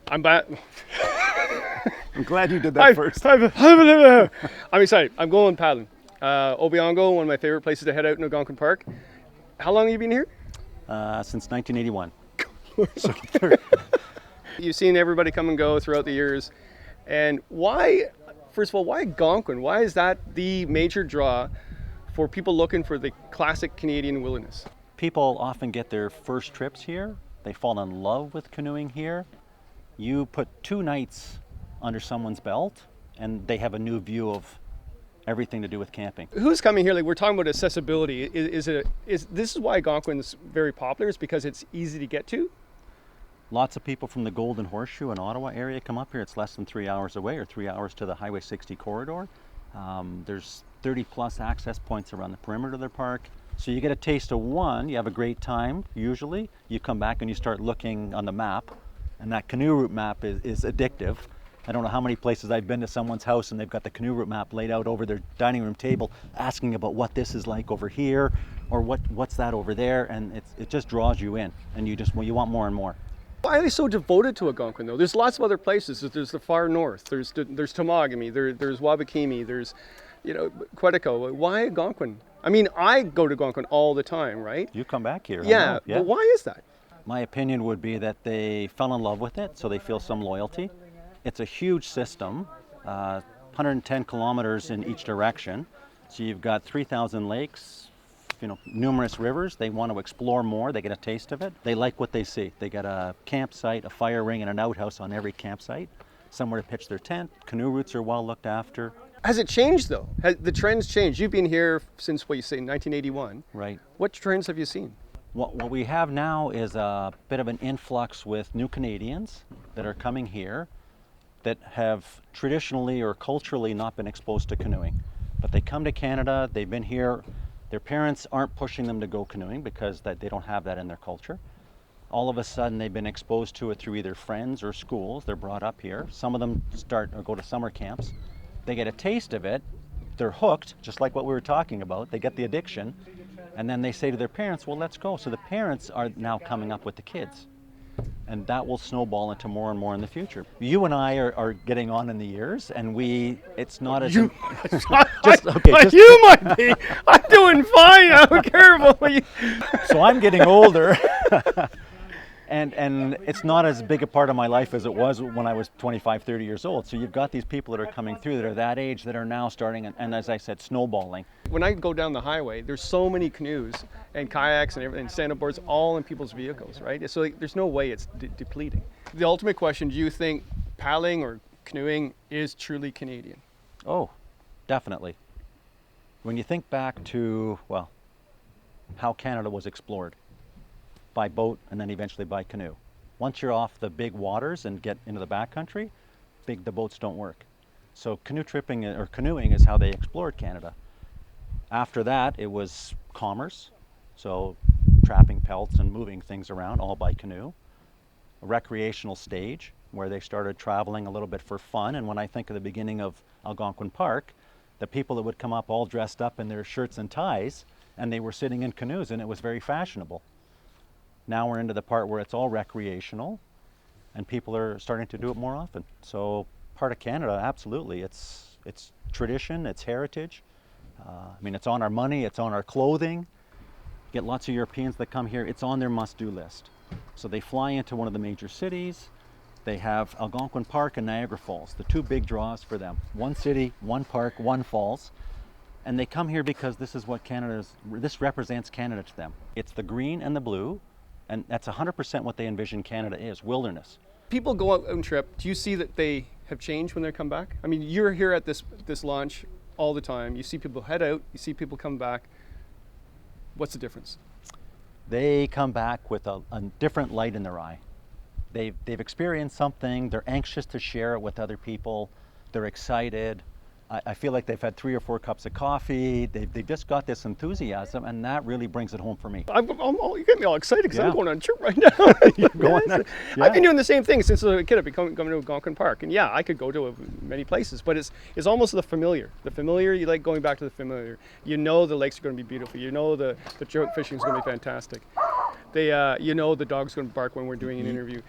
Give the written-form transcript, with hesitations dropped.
I'm back. I'm glad you did that first. I'm excited. I'm going paddling. Opeongo, one of my favorite places to head out in Algonquin Park. How long have you been here? Since 1981. You've seen everybody come and go throughout the years. And why, first of all, why Algonquin? Why is that the major draw for people looking for the classic Canadian wilderness? People often get their first trips here. They fall in love with canoeing here. You put 2 nights under someone's belt and they have a new view of everything to do with camping. Who's coming here? Like, we're talking about accessibility. This is why Algonquin's very popular, is because it's easy to get to? Lots of people from the Golden Horseshoe and Ottawa area come up here. It's less than 3 hours away, or 3 hours to the Highway 60 corridor. There's 30 plus access points around the perimeter of the park. So you get a taste of one, you have a great time usually. You come back and you start looking on the map, and that canoe route map is addictive. I don't know how many places I've been to someone's house and they've got the canoe route map laid out over their dining room table, asking about what this is like over here, or what's that over there, and it just draws you in, and you want more and more. Why are they so devoted to Algonquin though? There's lots of other places. There's the far north. There's Temagami. There's Wabakimi. There's, Quetico. Why Algonquin? I mean, I go to Algonquin all the time, right? You come back here. Yeah, but why is that? My opinion would be that they fell in love with it, so they feel some loyalty. It's a huge system, 110 kilometers in each direction. So you've got 3,000 lakes, numerous rivers. They want to explore more. They get a taste of it. They like what they see. They got a campsite, a fire ring, and an outhouse on every campsite. Somewhere to pitch their tent. Canoe routes are well looked after. Has it changed though? Has the trends changed? You've been here since, what you say, 1981. Right. What trends have you seen? What we have now is a bit of an influx with new Canadians that are coming here that have traditionally or culturally not been exposed to canoeing. But they come to Canada, they've been here, their parents aren't pushing them to go canoeing because they don't have that in their culture. All of a sudden they've been exposed to it through either friends or schools. They're brought up here. Some of them start or go to summer camps. They get a taste of it, they're hooked, just like what we were talking about. They get the addiction, and then they say to their parents, well, let's go. So the parents are now coming up with the kids. And that will snowball into more and more in the future. You and I are getting on in the years, and it's not as... You might be. I'm doing fine. I'm careful. So I'm getting older, and it's not as big a part of my life as it was when I was 25, 30 years old. So you've got these people that are coming through that are that age that are now starting, and as I said, snowballing. When I go down the highway, there's so many canoes and kayaks and everything, stand-up boards, all in people's vehicles, right? So there's no way it's depleting. The ultimate question, do you think paddling or canoeing is truly Canadian? Oh, definitely. When you think back to, how Canada was explored by boat and then eventually by canoe. Once you're off the big waters and get into the backcountry, the boats don't work. So canoeing is how they explored Canada. After that, it was commerce, so trapping pelts and moving things around, all by canoe. A recreational stage where they started traveling a little bit for fun. And when I think of the beginning of Algonquin Park, the people that would come up all dressed up in their shirts and ties, and they were sitting in canoes, and it was very fashionable. Now we're into the part where it's all recreational, and people are starting to do it more often. So part of Canada, absolutely. It's tradition, it's heritage. It's on our money, it's on our clothing. Get lots of Europeans that come here, it's on their must-do list. So they fly into one of the major cities. They have Algonquin Park and Niagara Falls, the 2 big draws for them. One city, one park, one falls. And they come here because this represents Canada to them. It's the green and the blue, and that's 100% what they envision Canada is, wilderness. People go out on trip. Do you see that they have changed when they come back? I mean, you're here at this launch all the time. You see people head out, you see people come back. What's the difference? They come back with a different light in their eye. They've experienced something, they're anxious to share it with other people, they're excited. I feel like they've had 3 or 4 cups of coffee. They've just got this enthusiasm, and that really brings it home for me. You get me all excited because I'm going on a trip right now. I've been doing the same thing since I was a kid. I've been coming to Algonquin Park, and I could go to many places, but it's almost the familiar. The familiar, you like going back to the familiar. You know the lakes are going to be beautiful. You know the trout fishing is going to be fantastic. The dog's going to bark when we're doing an interview.